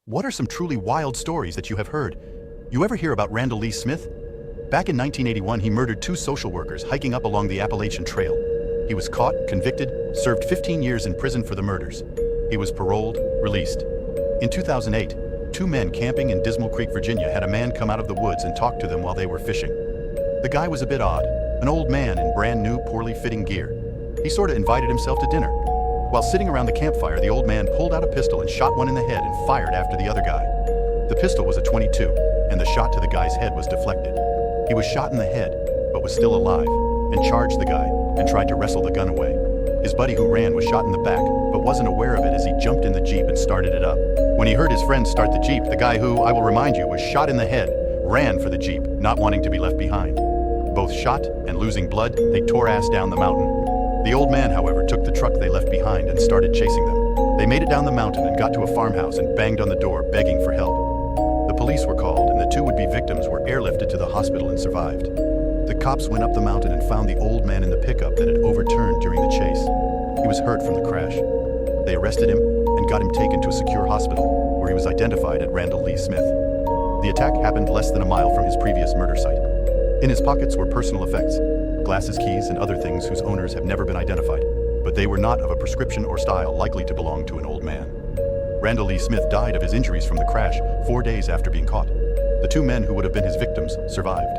What are some truly wild stories that you have heard? You ever hear about Randall Lee Smith? Back in 1981, he murdered two social workers hiking up along the Appalachian Trail. He was caught, convicted, served 15 years in prison for the murders. He was paroled, released. In 2008, two men camping in Dismal Creek, Virginia had a man come out of the woods and talk to them while they were fishing. The guy was a bit odd, an old man in brand new, poorly fitting gear. He sort of invited himself to dinner. While sitting around the campfire, the old man pulled out a pistol and shot one in the head and fired after the other guy. The pistol was a .22, and the shot to the guy's head was deflected. He was shot in the head, but was still alive, and charged the guy and tried to wrestle the gun away. His buddy who ran was shot in the back, but wasn't aware of it as he jumped in the Jeep and started it up. When he heard his friend start the Jeep, the guy who, I will remind you, was shot in the head, ran for the Jeep, not wanting to be left behind. Both shot and losing blood, they tore ass down the mountain. The old man, however, took the truck they left behind and started chasing them. They made it down the mountain and got to a farmhouse and banged on the door, begging for help. The police were called, and the two would-be victims were airlifted to the hospital and survived. The cops went up the mountain and found the old man in the pickup that had overturned during the chase. He was hurt from the crash. They arrested him and got him taken to a secure hospital, where he was identified as Randall Lee Smith. The attack happened less than a mile from his previous murder site. In his pockets were personal effects, glasses, keys, and other things whose owners have never been identified, but they were not of a prescription or style likely to belong to an old man. Randall Lee Smith died of his injuries from the crash 4 days after being caught. The two men who would have been his victims survived.